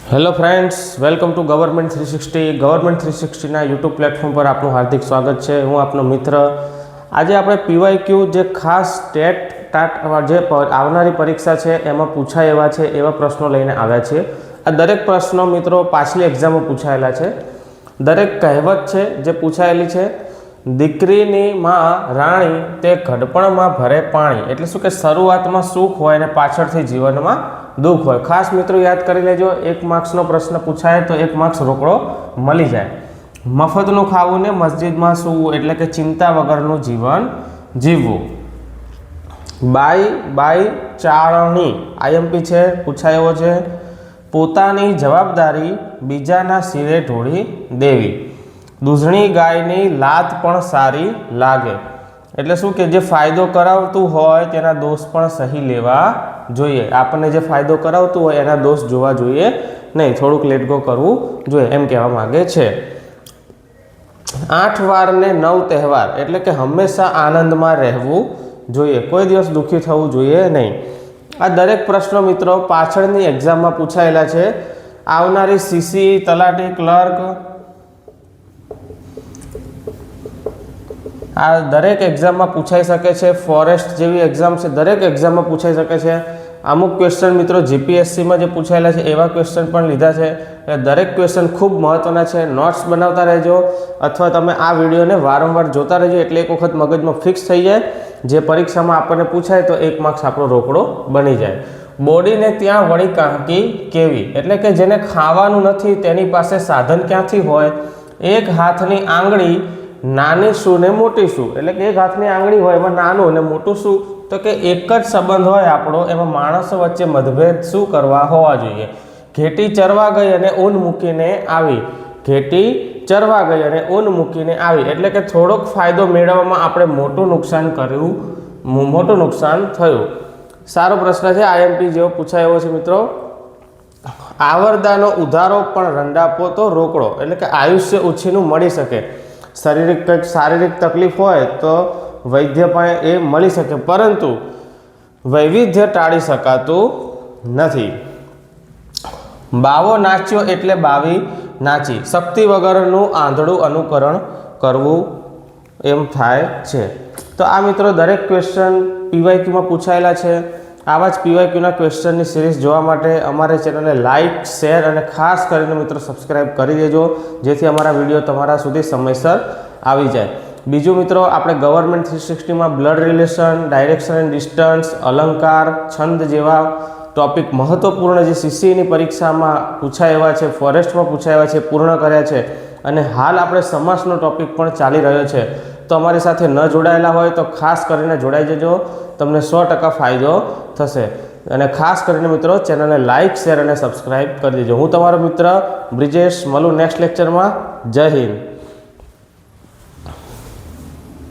Hello friends, welcome to government 360। Government 360 ना YouTube platform पर आपનું हार्दिक स्वागत है। हूँ आपनो मित्र। आज आप PYQ जो खास टेट टाट जो आवनारी परीक्षा है एમાં पूछाय एवा है एवा प्रश्नों लईने आव्या छे। आ दरेक प्रश्नों मित्रों पाछली एक्जाम में पूछायेला है। दरेक कहेवत है जो पूछायेली है, दीकरीनी मां राणी ते घड़पणमां भरे पाणी। एटले शुं के शरूआत में सुख होय ने पाछळथी जीवन में दुख होय। खास मित्रों याद करी लेजो, 1 मार्क्सनो प्रश्न पूछाय तो 1 मार्क्स रोकड़ो मळी जाए। मफतनुं खावुं ने मस्जिद में सूवुं एटले के चिंता वगरनुं जीवन जीववुं। बाई बाई चाळणी आईएमपी छे, पूछायो छे, पोतानी जवाबदारी बीजाना सिरे ढोળી देवी। दूधणी गायनी लात पण सारी लागे। एटले शुं के जे फायदो करावतुं होय तेना दोष पण सही लेवा जोईए। आपने जे फायदो करावतुं होय एना दोष जोवा जोईए नहीं, थोड़ुंक लेट गो करवुं जोईए एम कहेवा मांगे छे। 8 वार ने 9 तहेवार एटले के हमेशा आनंद में रहेवुं जोईए, कोई दिवस दुखी थवुं जोईए नहीं। आ दरेक प्रश्नो मित्रों पाछळनी एक्जाम में पूछायेला छे। आवनारी सीसी, तलाटी, क्लर्क आ दरेक एक्जाम में पूछाई सके छे। फॉरेस्ट जेवी एक्जाम से दरेक एक्जाम में पूछाई सके छे। अमुक क्वेश्चन मित्रों जीपीएससी में जो पूछायेला छे एवा क्वेश्चन पण लीधा छे। दरेक क्वेश्चन खूब महत्वना छे। नोट्स बनावता रहेजो अथवा तमे आ विडियो ने वारंवार जोता रहेजो एटले एक वखत मगज में फिक्स थई जाए। जे परीक्षा में आपने पूछाय तो 1 मार्क्स आपणो रोकड़ो बनी जाए। बॉडी ने त्यां वળી कांकी केवी एटले के जेने खावानुं नथी तेनी पासे साधन क्यांथी होय। एक हाथनी आंगળી नानी शू ने मोटी शू एटले के एक हाथनी आंगળી होय एमां नानुं ने मोटुं शू, तो कि एक ज संबंध होय आपणो एमां माणसो वच्चे मतभेद शुं करवा होवा जोईए। घेटी चरवा गई अने ऊन मूकीने आवी। घेटी चरवा गई अने ऊन मूकीने आवी एटले के थोड़ोक फायदो मेळववामां आपणे मोटुं नुकसान कर्युं, मोटुं नुकसान थयुं। सारो प्रश्न है, आईएमपी जेवो पूछायो छे मित्रों। आवरदानो उधारो पण रंडापो तो रोकड़ो एटले के आयुष्य उछीनुं मळी शके। शारीरिक तकलीफ होय तो वैद्य पाए ए मळी शके, परंतु वैविध्य टाळी शकातुं नथी। बावो नाच्यो एटले बावी नाची। शक्ति वगरनुं आंधळुं अनुकरण करवुं एम थाय छे। तो आ मित्रों दरेक क्वेश्चन पीवायक्यू में पूछायेला छे। आवा ज पीवायक्यू ना क्वेश्चन सीरीज जोवा माटे अमारे चेनल ने लाइक, शेर और खास करीने मित्रों सब्सक्राइब करी देजो, जेथी अमारा विडियो तमारा सुधी समयसर आवी जाए। बीजू मित्रों आपणे गवर्नमेंट 360 में blood relation, direction and distance, अलंकार, छंद जेवा टॉपिक महत्वपूर्ण जे सीसीई परीक्षा में पूछाय एवा छे, फॉरेस्ट में पूछाय एवा छे, पूर्ण कर्या छे। अने हाल आपणे समासनो टॉपिक पण चाली रह्यो छे। तो अमारी साथे न जोड़ायेला होय तो खास करीने जोड़ाई जजो, तमने 100% फायदो थशे। अने खास करीने मित्रों चेनल ने लाइक, शेर और सब्सक्राइब कर दीजो। हूँ तमारो मित्र ब्रिजेश, मळुं नेक्स्ट लेक्चर में। जय हिंद।